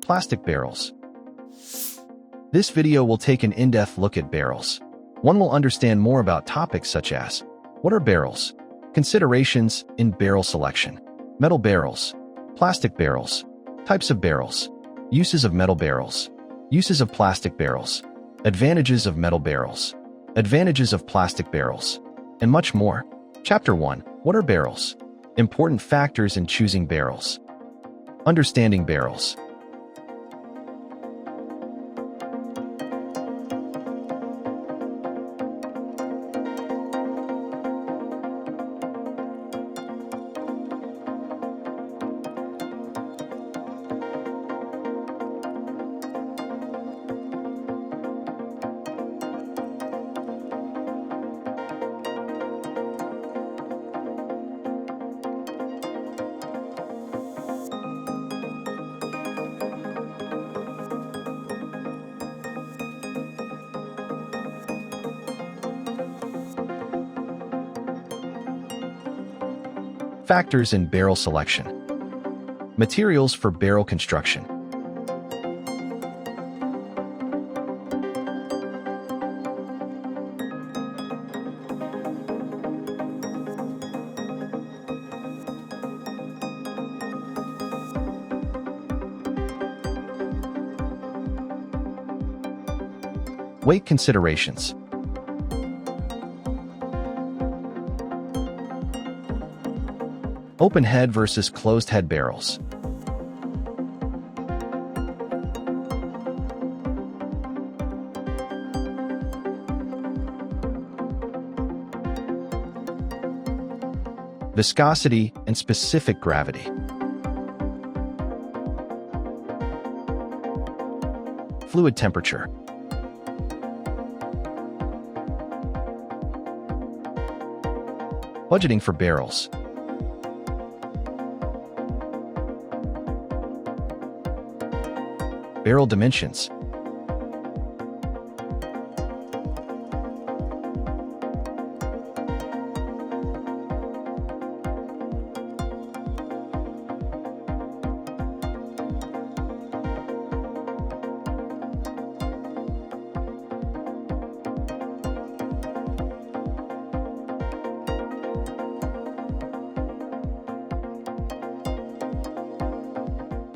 Plastic barrels. This video will take an in-depth look at barrels. One will understand more about topics such as what are barrels, considerations in barrel selection, metal barrels, plastic barrels, types of barrels, uses of metal barrels, uses of plastic barrels, advantages of metal barrels, advantages of plastic barrels, and much more. Chapter 1. What are barrels? Important factors in choosing barrels. Understanding barrels. Factors in barrel selection. Materials for barrel construction. Weight considerations. Open head versus closed head barrels. Viscosity and specific gravity. Fluid temperature. Budgeting for barrels. Barrel dimensions.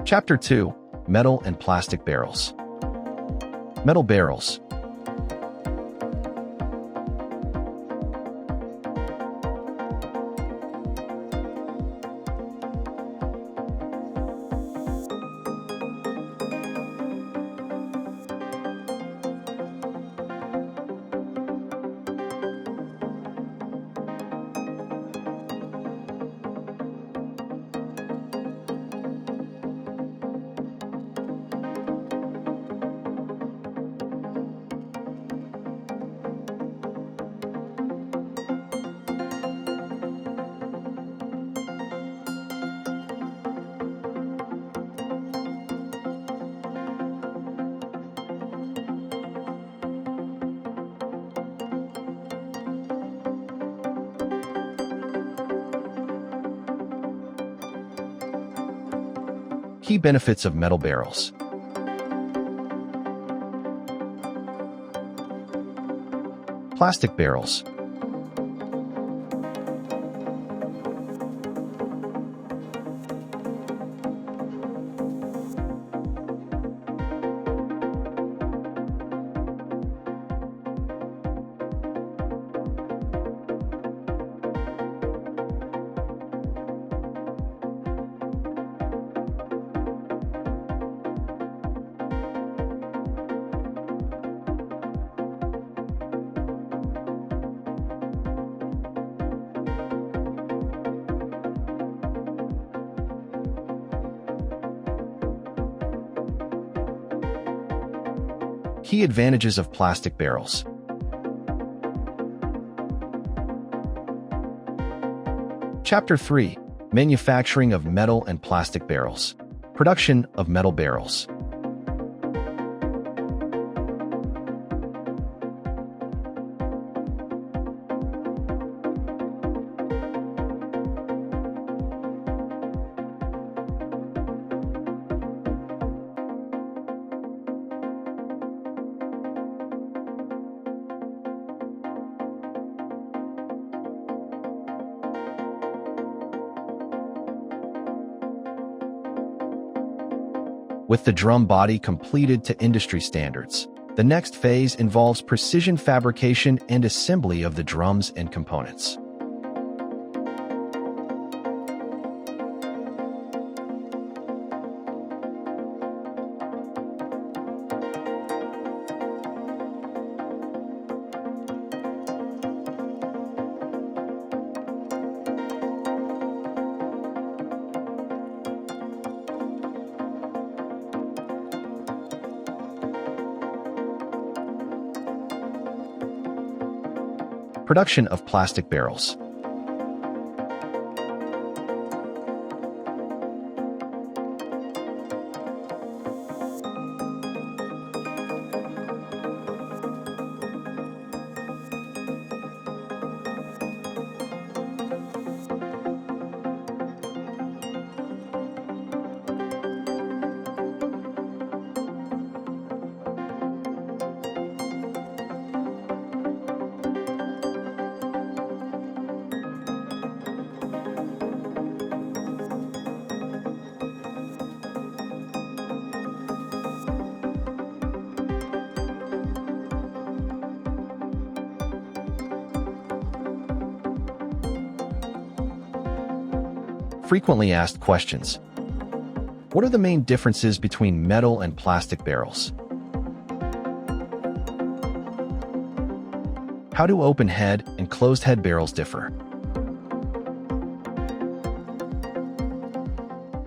Chapter 2. Metal and plastic barrels. Metal barrels. Key benefits of metal barrels. Plastic barrels. Key advantages of plastic barrels. Chapter 3. Manufacturing of metal and plastic barrels. Production of metal barrels. with the drum body completed to industry standards. The next phase involves precision fabrication and assembly of the drums and components. Production of plastic barrels. Frequently asked questions. What are the main differences between metal and plastic barrels? How do open-head and closed-head barrels differ?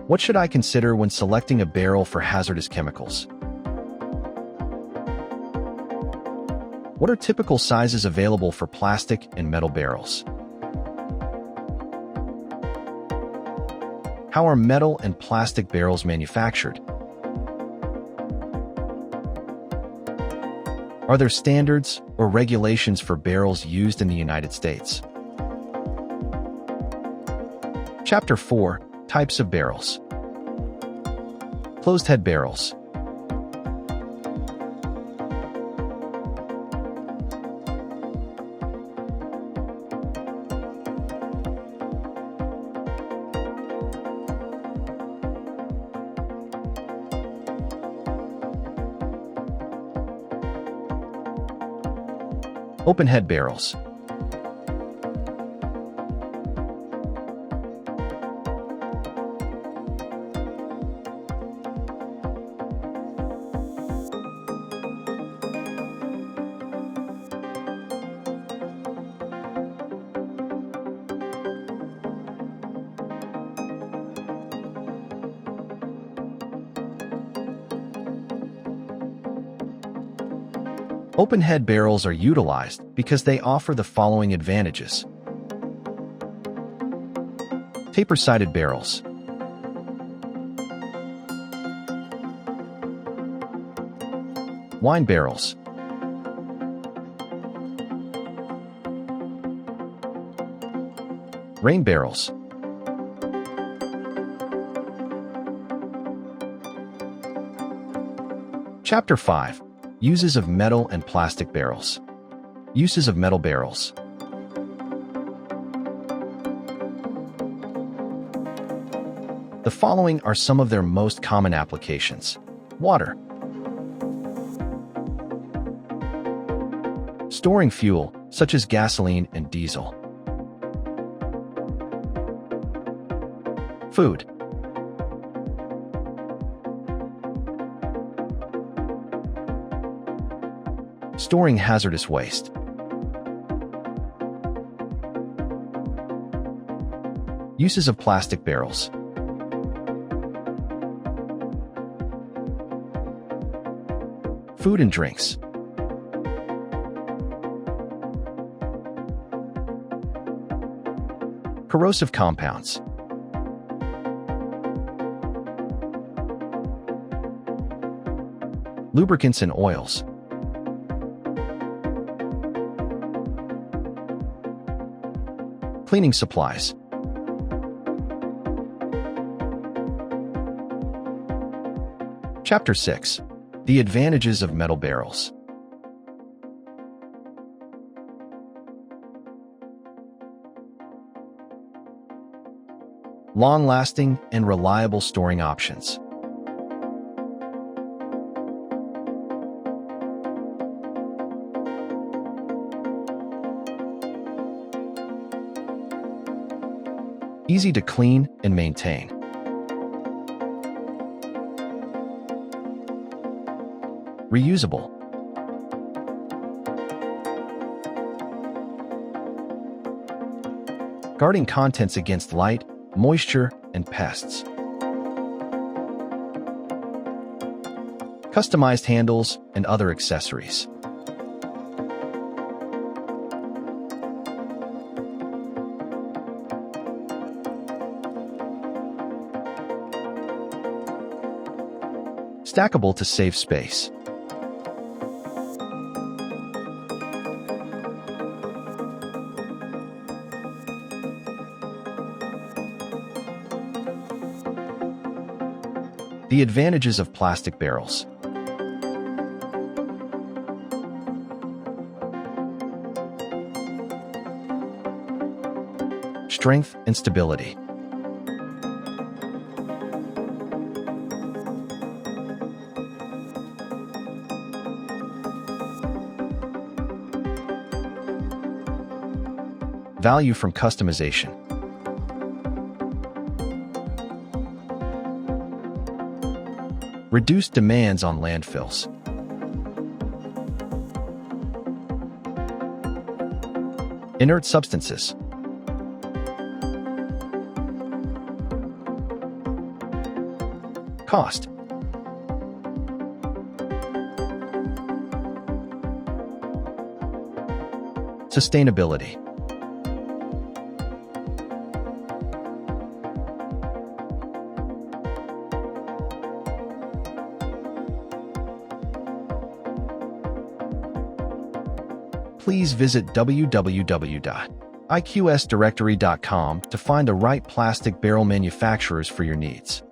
What should I consider when selecting a barrel for hazardous chemicals? What are typical sizes available for plastic and metal barrels? How are metal and plastic barrels manufactured? Are there standards or regulations for barrels used in the United States? Chapter 4: Types of barrels. Closed-head barrels. Open-head barrels. Open-head barrels are utilized because they offer the following advantages. Taper-sided barrels. Wine barrels. Rain barrels. Chapter 5: Uses of metal and plastic barrels. Uses of metal barrels. The following are some of their most common applications. Water. Storing fuel, such as gasoline and diesel. Food. Storing hazardous waste. Uses of plastic barrels. Food and drinks. Corrosive compounds. Lubricants and oils. Cleaning supplies. Chapter 6: The advantages of metal barrels. Long-lasting and reliable storing options. easy to clean and maintain. Reusable. Guarding contents against light, moisture, and pests. Customized handles and other accessories. Stackable to save space. The advantages of plastic barrels. Strength and stability. Value from customization. Reduced demands on landfills. Inert substances. Cost. Sustainability. Please visit www.iqsdirectory.com to find the right plastic barrel manufacturers for your needs.